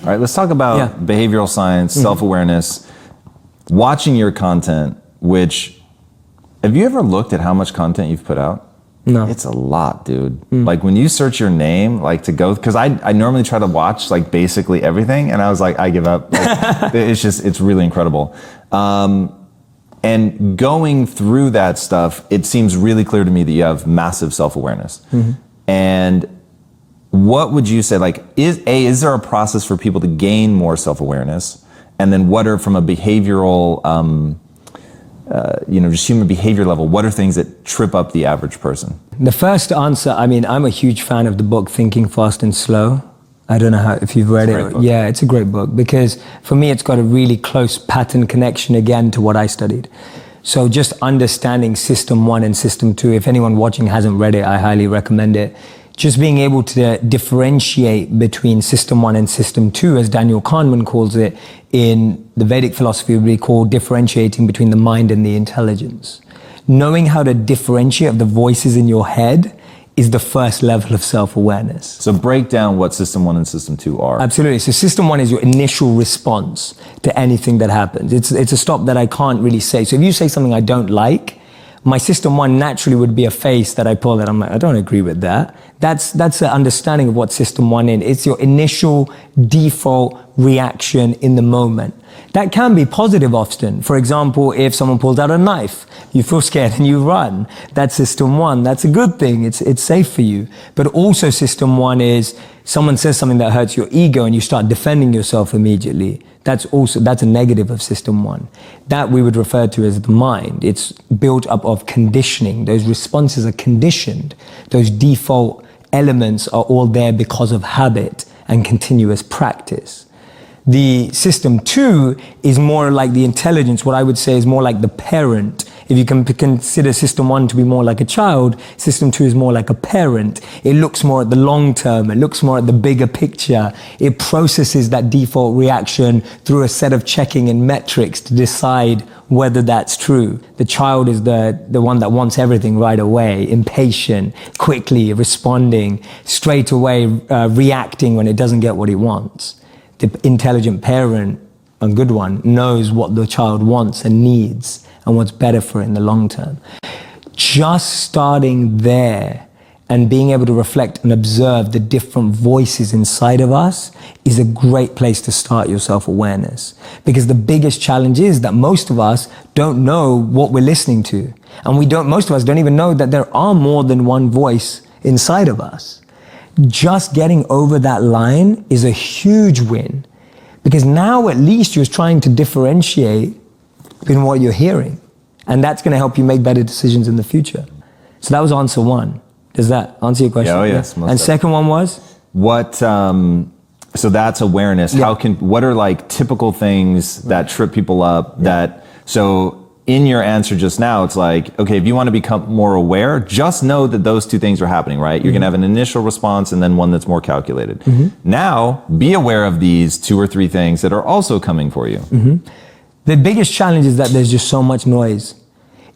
All right, let's talk about behavioral science, self-awareness, watching your content, which, have you ever looked at how much content you've put out? No. It's a lot, dude. Like when you search your name, like to go, because I normally try to watch like basically everything, and I was like, I give up. Like, it's really incredible. And going through that stuff, it seems really clear to me that you have massive self-awareness. And what would you say, like, is there a process for people to gain more self-awareness? And then what are, from a behavioral, just human behavior level, what are things that trip up the average person? The first answer, I mean, I'm a huge fan of the book Thinking Fast and Slow. I don't know if you've read it. Yeah, it's a great book because for me, it's got a really close pattern connection again to what I studied. So just understanding System 1 and System 2, if anyone watching hasn't read it, I highly recommend it. Just being able to differentiate between System 1 and System 2, as Daniel Kahneman calls it, in the Vedic philosophy would be called differentiating between the mind and the intelligence. Knowing how to differentiate the voices in your head is the first level of self-awareness. So break down what System 1 and System 2 are. Absolutely. So System 1 is your initial response to anything that happens. It's a stop that I can't really say. So if you say something I don't like, my System 1 naturally would be a face that I pull that I'm like, I don't agree with that. That's an understanding of what System 1 is. It's your initial default reaction in the moment. That can be positive often. For example, if someone pulls out a knife, you feel scared and you run. That's System 1. That's a good thing. It's safe for you. But also System 1 is someone says something that hurts your ego and you start defending yourself immediately. That's a negative of System 1. That we would refer to as the mind. It's built up of conditioning. Those responses are conditioned. Those default elements are all there because of habit and continuous practice. The System 2 is more like the intelligence. What I would say is more like the parent. If you can consider System 1 to be more like a child, System 2 is more like a parent. It looks more at the long term. It looks more at the bigger picture. It processes that default reaction through a set of checking and metrics to decide whether that's true. The child is the one that wants everything right away, impatient, quickly responding, straight away reacting when it doesn't get what it wants. The intelligent parent, a good one, knows what the child wants and needs and what's better for it in the long term. Just starting there and being able to reflect and observe the different voices inside of us is a great place to start your self-awareness. Because the biggest challenge is that most of us don't know what we're listening to. And most of us don't even know that there are more than one voice inside of us. Just getting over that line is a huge win, because now at least you're trying to differentiate between what you're hearing, and that's going to help you make better decisions in the future. So that was answer 1. Does that answer your question? Yeah, oh yes. Yeah. And second one was? What, so that's awareness. Yeah. What are like typical things that trip people up so in your answer just now, it's like, okay, if you want to become more aware, just know that those two things are happening, right? You're going to have an initial response and then one that's more calculated. Now, be aware of these 2 or 3 things that are also coming for you. The biggest challenge is that there's just so much noise.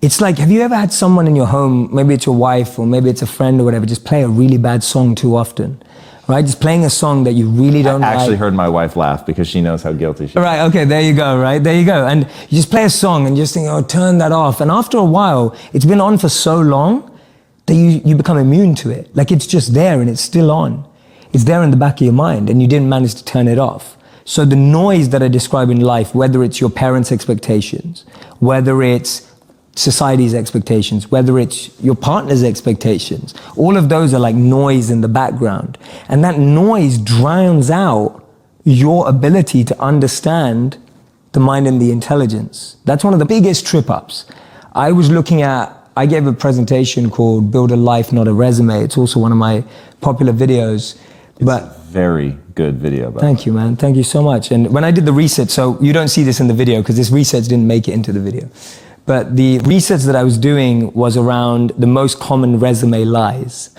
It's like, have you ever had someone in your home, maybe it's your wife or maybe it's a friend or whatever, just play a really bad song too often? Right? Just playing a song that you really don't like. I actually heard my wife laugh because she knows how guilty she is. Right, okay, there you go, right? There you go. And you just play a song and you just think, oh, turn that off. And after a while, it's been on for so long that you become immune to it. Like it's just there and it's still on. It's there in the back of your mind and you didn't manage to turn it off. So the noise that I describe in life, whether it's your parents' expectations, whether it's society's expectations, whether it's your partner's expectations, all of those are like noise in the background. And that noise drowns out your ability to understand the mind and the intelligence. That's one of the biggest trip-ups. I gave a presentation called Build a Life, Not a Resume. It's also one of my popular videos. It's a very good video. Thank you, man. Thank you so much. And when I did the research, so you don't see this in the video because this research didn't make it into the video. But the research that I was doing was around the most common resume lies.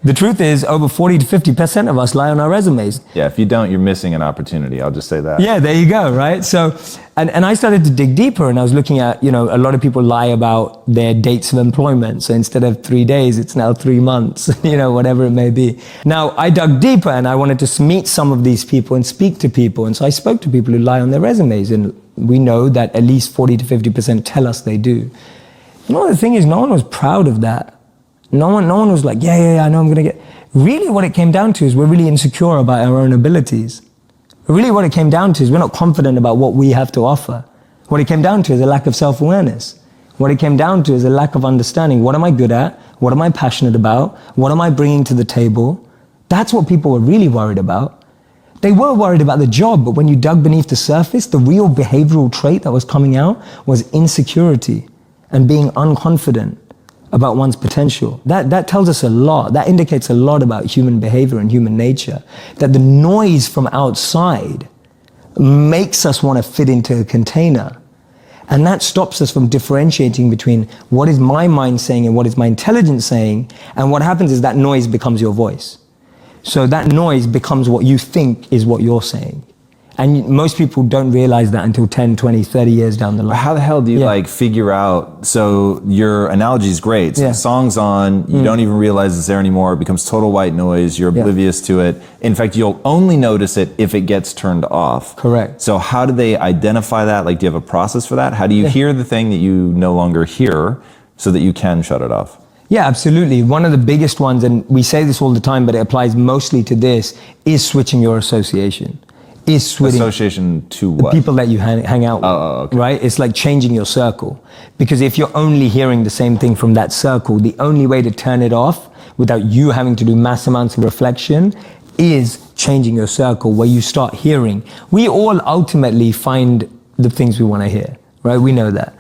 The truth is, over 40 to 50% of us lie on our resumes. Yeah, if you don't, you're missing an opportunity. I'll just say that. Yeah, there you go, right? So, and I started to dig deeper, and I was looking at, a lot of people lie about their dates of employment. So instead of 3 days, it's now 3 months, whatever it may be. Now, I dug deeper, and I wanted to meet some of these people and speak to people. And so I spoke to people who lie on their resumes, and we know that at least 40 to 50% tell us they do. The thing is, no one was proud of that. No one was like, yeah, I know I'm going to get... Really what it came down to is we're really insecure about our own abilities. Really what it came down to is we're not confident about what we have to offer. What it came down to is a lack of self-awareness. What it came down to is a lack of understanding. What am I good at? What am I passionate about? What am I bringing to the table? That's what people were really worried about. They were worried about the job, but when you dug beneath the surface, the real behavioral trait that was coming out was insecurity and being unconfident about one's potential. That tells us a lot. That indicates a lot about human behavior and human nature. That the noise from outside makes us want to fit into a container. And that stops us from differentiating between what is my mind saying and what is my intelligence saying. And what happens is that noise becomes your voice. So that noise becomes what you think is what you're saying. And most people don't realize that until 10, 20, 30 years down the line. How the hell do you figure out, so your analogy is great. So the song's on, you don't even realize it's there anymore, it becomes total white noise, you're oblivious to it. In fact, you'll only notice it if it gets turned off. Correct. So how do they identify that? Like, do you have a process for that? How do you hear the thing that you no longer hear so that you can shut it off? Yeah, absolutely. One of the biggest ones, and we say this all the time, but it applies mostly to this, is switching your association. Association to what? The people that you hang out with, right? It's like changing your circle. Because if you're only hearing the same thing from that circle, the only way to turn it off without you having to do mass amounts of reflection is changing your circle, where you start hearing. We all ultimately find the things we want to hear, right? We know that.